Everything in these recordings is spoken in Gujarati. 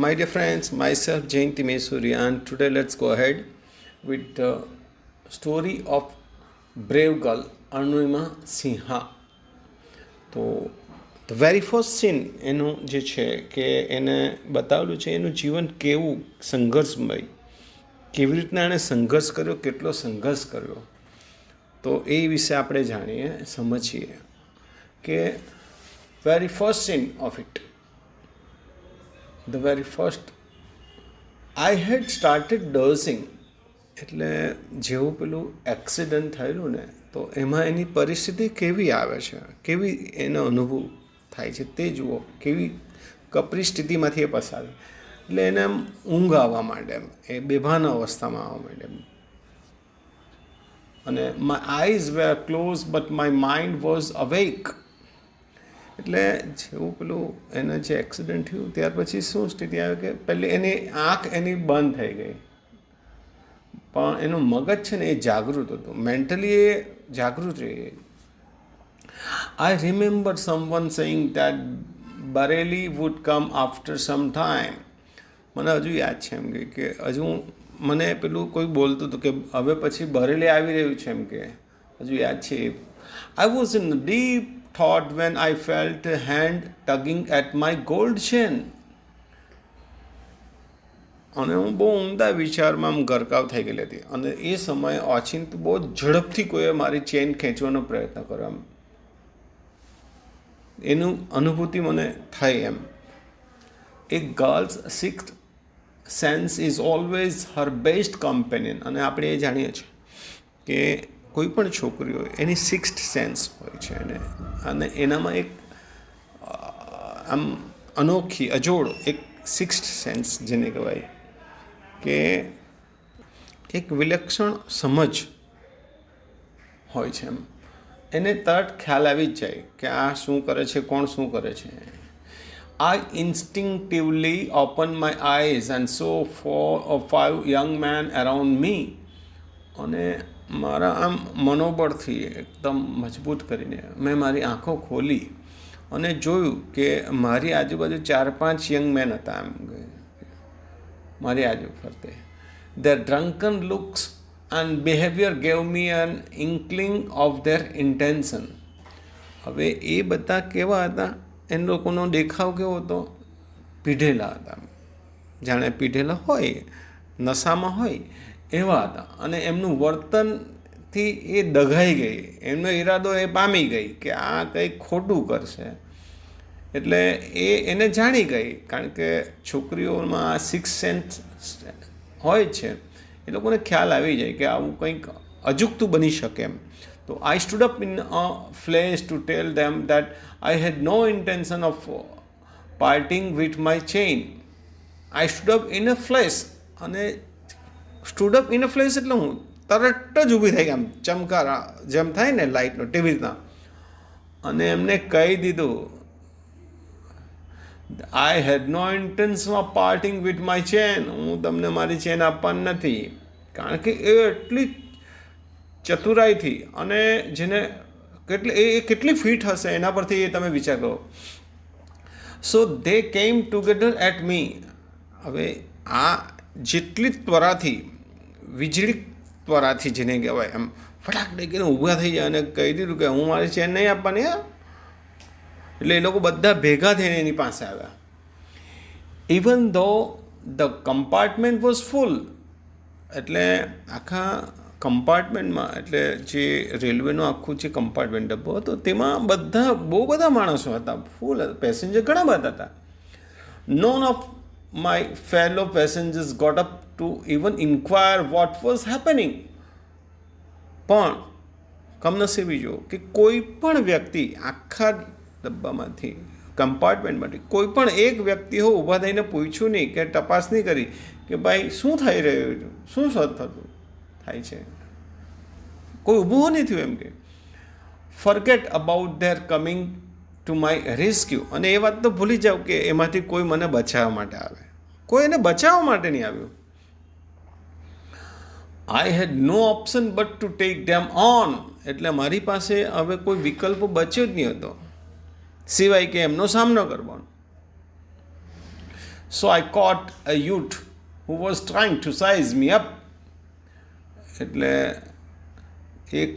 My dear friends, myself Jayanti Mesuri, and today let's go ahead with the story of brave girl Arunima Sinha. તો ધ વેરી ફર્સ્ટ સીન એનું જે છે કે એને બતાવેલું છે એનું જીવન કેવું સંઘર્ષમય, કેવી રીતના એણે સંઘર્ષ કર્યો, કેટલો સંઘર્ષ કર્યો, તો એ વિશે આપણે જાણીએ, સમજીએ કે very first scene of it. The very first I head started dozing, એટલે જેવું પેલું એક્સિડન્ટ થયેલું ને તો એમાં એની પરિસ્થિતિ કેવી આવે છે, કેવી એનો અનુભવ થાય છે તે જુઓ, કેવી કપરી સ્થિતિમાંથી એ પસાર, એટલે એને એમ ઊંઘ આવવા માંડે, એમ એ બેભાન અવસ્થામાં આવવા માંડે એમ. અને my eyes were closed but my mind was awake. એટલે જેવું પેલું એને જે એક્સિડન્ટ થયું ત્યાર પછી શું સ્થિતિ આવે કે પહેલી એની આંખ એની બંધ થઈ ગઈ, પણ એનું મગજ છે ને એ જાગૃત હતું, મેન્ટલી એ જાગૃત રહી. I remember someone saying that Bareilly would come after some time. મને હજુ યાદ છે એમ કે હજુ મને પેલું કોઈ બોલતું હતું કે હવે પછી બરેલી આવી રહ્યું છે એમ, કે હજુ યાદ છે. I was in deep thought when I felt a hand tugging at my gold chain. અને હું બહુ ઊંડા વિચારમાં આમ ગરકાવ થઈ ગયેલી હતી, અને એ સમયે ઓચિંતું બહુ ઝડપથી કોઈએ મારી ચેન ખેંચવાનો પ્રયત્ન કર્યો, એમ એનું અનુભૂતિ મને થઈ એમ. A girl's sixth sense is always her best companion. અને આપણે એ જાણીએ છીએ કે કોઈ પણ છોકરી હોય એની સિક્સ્થ સેન્સ હોય છે અને એનામાં એક આમ અનોખી અજોડ એક સિક્સ્થ સેન્સ જેને કહેવાય કે એક વિલક્ષણ સમજ હોય છે એમ. એને તરત ખ્યાલ આવી જ જાય કે આ શું કરે છે, કોણ શું કરે છે. I instinctively opened my eyes and saw 4 or 5 young men around me. અને મારા આમ મનોબળથી એકદમ મજબૂત કરીને મેં મારી આંખો ખોલી અને જોયું કે મારી આજુબાજુ 4-5 યંગ મેન હતા એમ મારી આજુ ફરતે. Their drunken looks and behavior gave me an inkling of their intention. હવે એ બધા કેવા હતા, એ લોકોનો દેખાવ કેવો હતો, પીઢેલા હતા, જાણે પીઢેલા હોય, નશામાં હોય એવા હતા. અને એમનું વર્તનથી એ દગાઈ ગઈ, એમનો ઈરાદો એ પામી ગઈ કે આ કંઈક ખોટું કરશે. એટલે એને જાણી ગઈ, કારણ કે છોકરીઓમાં આ સિક્સ સેન્સ હોય છે, એ લોકોને ખ્યાલ આવી જાય કે આવું કંઈક અજુગતું બની શકે એમ. તો I stood up in a flash to tell them that I had no intention of parting with my chain. I stood up in a flash. અને stood up in a flash એટલે હું તરત જ ઊભી થઈ આમ ચમકારા જેમ થાય ને લાઇટનો, ટીવી રીતના, અને એમને કહી દીધું I had no intention of parting with my chain. હું તમને મારી ચેન આપવાની નથી. કારણ કે એ એટલી ચતુરાઈથી, અને જેને કેટલી ફિટ હશે એના પરથી એ તમે વિચાર કરો. સો દે કેમ ટુગેધર એટ મી. હવે આ જેટલી ત્વરાથી, વીજળી ત્વરાથી જેને કહેવાય એમ, ફટાક ડેકીને ઊભા થઈ જાય અને કહી દીધું કે હું મારી ચેન નહીં આપવાની હા. એટલે એ લોકો બધા ભેગા થઈને એની પાસે આવ્યા. ઇવન ધો ધ કમ્પાર્ટમેન્ટ વોઝ ફૂલ. એટલે આખા કમ્પાર્ટમેન્ટમાં, એટલે જે રેલવેનું આખું જે કમ્પાર્ટમેન્ટ ડબ્બો હતો તેમાં બહુ બધા માણસો હતા, ફૂલ પેસેન્જર ઘણા બધા હતા. Non of my fellow passengers got up to even inquire what was happening. પણ કમનસીબી જો કે કોઈ પણ વ્યક્તિ આખા ડબ્બામાંથી, કમ્પાર્ટમેન્ટમાંથી કોઈ પણ એક વ્યક્તિઓ ઊભા થઈને પૂછ્યું નહીં કે તપાસ નહીં કરી કે ભાઈ શું થઈ રહ્યું છે, શું થતું થાય છે. કોઈ ઊભું નહીં થયું એમ કે forget about their coming to my rescue. અને એ વાત તો ભૂલી જાઓ કે એમાંથી કોઈ મને બચાવવા માટે આવે. કોઈ એને બચાવવા માટે નહીં આવ્યું. I had no option but to take them on. એટલે મારી પાસે હવે કોઈ વિકલ્પ બચ્યો જ નહીં હતો સિવાય કે એમનો સામનો કરવાનો. So I caught a youth who was trying to size me up. એટલે એક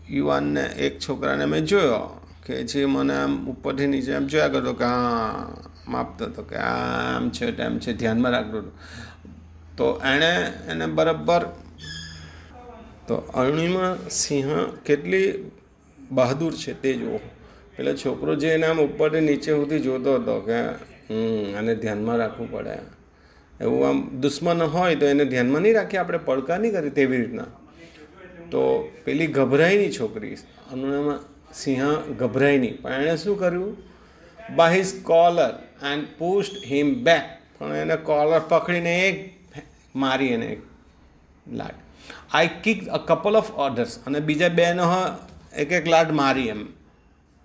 યુવાનને, એક છોકરાને મેં જોયો કે જે મને આમ ઉપરથી નીચે આમ જોયા કરતો કે હા માપતો હતો કે આમ છે તેમ છે, ધ્યાનમાં રાખતો હતો. તો એણે એને બરાબર. તો અરુણિમા સિંહ કેટલી બહાદુર છે તે જુઓ. પેલો છોકરો જે એને આમ ઉપરથી નીચે સુધી જોતો હતો કે આને ધ્યાનમાં રાખવું પડે, એવું આમ દુશ્મન હોય તો એને ધ્યાનમાં નહીં રાખીએ આપણે, પડકાર નહીં કરી તેવી રીતના. તો પેલી ગભરાઈ નહીં છોકરી, અરુણિમા સિંહ ગભરાઈ નહીં, પણ એણે શું કર્યું, by his collar and pushed him back. પણ એને કોલર પકડીને એક મારી, એને એક લાટ. I kick a couple of orders, અને બીજા બેનો એક એક લાટ મારી એમ,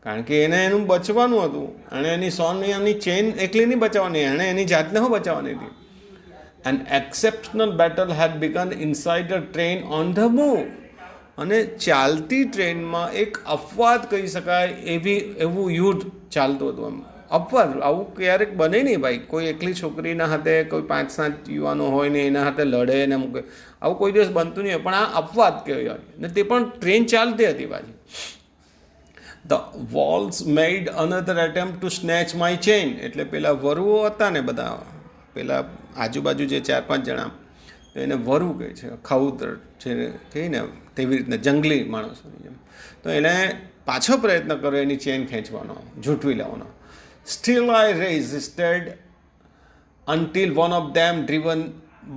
કારણ કે એને એનું બચવાનું હતું. એણે એની સોનની ચેન એકલી નહીં બચાવવાની, એણે એની જાતને શું બચાવવાની હતી. An exceptional battle had begun inside the train on the move. અને ચાલતી ટ્રેનમાં એક અપવાદ કહી શકાય એવું યુદ્ધ ચાલતું હતું. એમ અપવાદ, આવું ક્યારેક બને નહીં ભાઈ. કોઈ એકલી છોકરીના હાથે કોઈ 5-7 યુવાનો હોય ને એના હાથે લડે ને મૂકે, આવું કોઈ દિવસ બનતું નહીં હોય. પણ આ અપવાદ કહેવાય, ને તે પણ ટ્રેન ચાલતી હતી પાછી. The walls made another attempt two snatch my chain. એટલે પેલા વરુઓ હતા ને બધા, પેલા આજુબાજુ જે 4-5 જણા, તો એને વરુ કહે છે, ખાઉતર છે કહે ને તેવી રીતના જંગલી માણસોની જેમ. તો એને પાછો પ્રયત્ન કર્યો એની ચેન ખેંચવાનો, ઝૂંટવી લેવાનો. Still I resisted until one of them, driven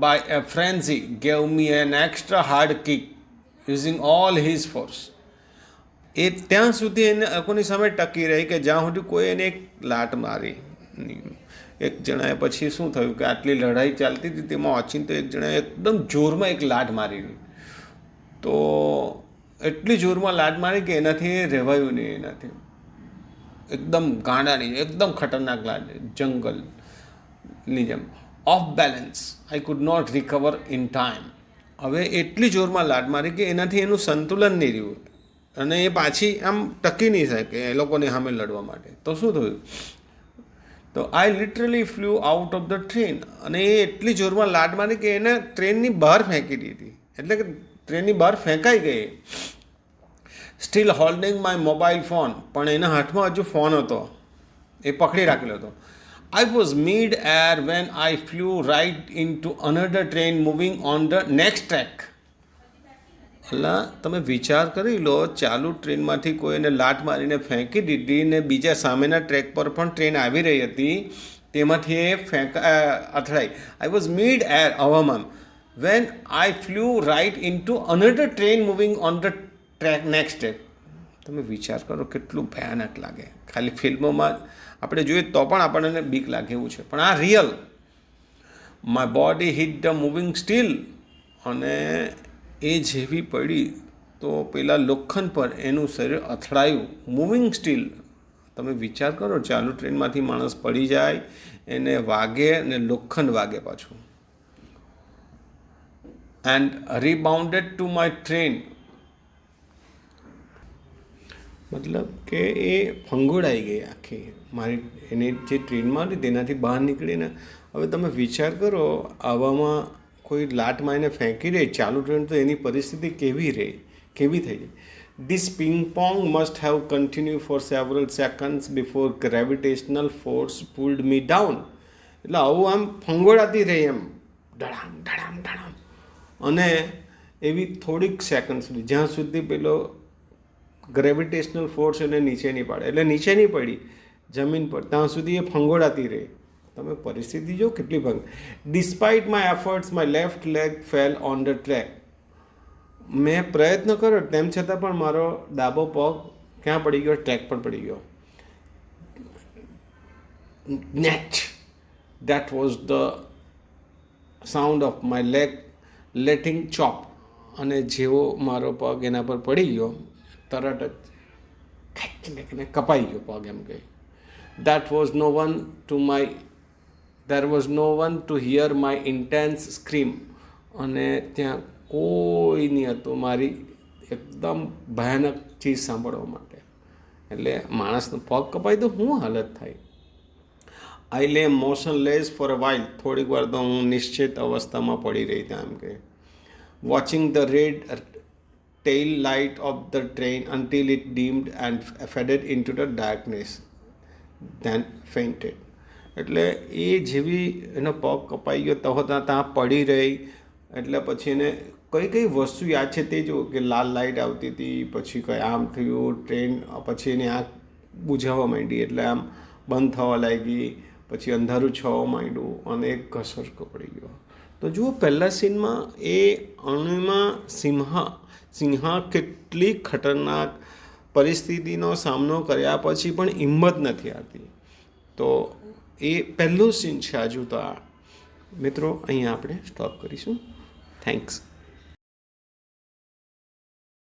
by a frenzy, gave me an extra hard kick using all his force. એ ત્યાં સુધી એને લોકોની સામે ટકી રહી કે જ્યાં સુધી કોઈ એને એક લાટ મારી નહીં. એક જણાએ પછી શું થયું કે આટલી લડાઈ ચાલતી હતી તેમાં ઓચિંતો એક જણાએ એકદમ જોરમાં એક લાટ મારી હતી. તો એટલી જોરમાં લાટ મારી કે એનાથી રહેવાયું નહીં. એનાથી એકદમ ગાંડાની, એકદમ ખતરનાક લાટ, જંગલની જેમ. Off balance, I could not recover in time. હવે એટલી જોરમાં લાટ મારી કે એનાથી એનું સંતુલન નહીં રહ્યું, અને એ પાછી આમ ટકી નહીં શકે એ લોકોની સામે લડવા માટે. તો શું થયું, તો આઈ literally flew out of the train. અને એ એટલી જોરમાં લાટ મારી કે એને ટ્રેનની બહાર ફેંકી દીધી, એટલે કે ટ્રેનની બહાર ફેંકાઈ ગઈ. Steel holding my mobile phone, પણ એના હાથમાં હજુ ફોન હતો, એ પકડી રાખેલો હતો. I was mid-air when I flew right into another train moving on the next track. એટલે તમે વિચાર કરી લો, ચાલુ ટ્રેનમાંથી કોઈને લાટ મારીને ફેંકી દીધી ને બીજા સામેના ટ્રેક પર પણ ટ્રેન આવી રહી હતી, તેમાંથી એ અથડાઈ. આઈ વોઝ મિડ-એર, હવામાન, when I flew right into another train moving on the track next track. તમે વિચાર કરો કેટલું ભયાનક લાગે. ખાલી ફિલ્મોમાં આપણે જોઈએ તો પણ આપણને બીક લાગે એવું છે, પણ આ real. My body hit the moving steel. અને એ જેવી પડી તો પેલા લોખંડ પર એનું શરીર અથડાયું. મૂવિંગ સ્ટીલ, તમે વિચાર કરો, ચાલુ ટ્રેનમાંથી માણસ પડી જાય, એને વાગે અને લોખંડ વાગે પાછું. And rebounded to my train. મતલબ કે એ ફંગોળાઈ ગઈ આખી મારી, એની જે ટ્રેનમાં હતી તેનાથી બહાર નીકળીને. હવે તમે વિચાર કરો, આવામાં કોઈ લાટ મારીને ફેંકી દે ચાલુ ટ્રેન, તો એની પરિસ્થિતિ કેવી થઈ જાય. This ping pong must have continue for several seconds before gravitational force pulled me down. એટલે આવું આમ ફંગોળાતી રહી એમ, ધડામ ધડામ ધડામ. અને એવી થોડીક સેકન્ડ સુધી, જ્યાં સુધી પેલો ગ્રેવિટેશનલ ફોર્સ એને નીચે નહીં પાડે, એટલે નીચે નહીં પડી જમીન પર, ત્યાં સુધી એ ફંગોળાતી રહી. તમે પરિસ્થિતિ જો કેટલી ભંગ. Despite my efforts my left leg fell on the track. મેં પ્રયત્ન કર્યો તેમ છતાં પણ મારો ડાબો પગ ક્યાં પડી ગયો, ટ્રેક પર પડી ગયો. Net, that was the sound of my leg letting chop. અને જેવો મારો પગ એના પર પડી ગયો, તરત જ ખેંચીને કપાઈ ગયો પગ, એમ કહે. That was no one to my There was no one to hear my intense scream. અને ત્યાં કોઈ નહીં હતું મારી એકદમ ભયાનક ચીજ સાંભળવા માટે. એટલે માણસનો પગ કપાય તો શું હાલત થાય. આઈ લે મોશનલેસ ફોર અ વાઇલ, થોડીક વાર તો હું નિશ્ચિત અવસ્થામાં પડી રહી ત્યાં એમ કે watching the red tail light of the train until it dimmed and faded into the darkness then fainted. એટલે એ જેવી એનો પગ કપાઈ ગયો તો ત્યાં પડી રહી, એટલે પછી એને કઈ કઈ વસ્તુ યાદ છે તે જો કે લાલ લાઇટ આવતી હતી, પછી કંઈ આમ થયું ટ્રેન, પછી એની આંખ બુઝાવા માંડી એટલે આમ બંધ થવા લાગી, પછી અંધારું છવા માંડ્યું અને એક ઘસર પડી ગયો. તો જુઓ પહેલા સીનમાં એ અરુણિમા સિન્હા કેટલી ખતરનાક પરિસ્થિતિનો સામનો કર્યા પછી પણ હિંમત નથી આવતી. તો એ પહેલું સીન છે. હજુ તો આ મિત્રો અહીંયા આપણે સ્ટોપ કરીશું. થેન્ક્સ.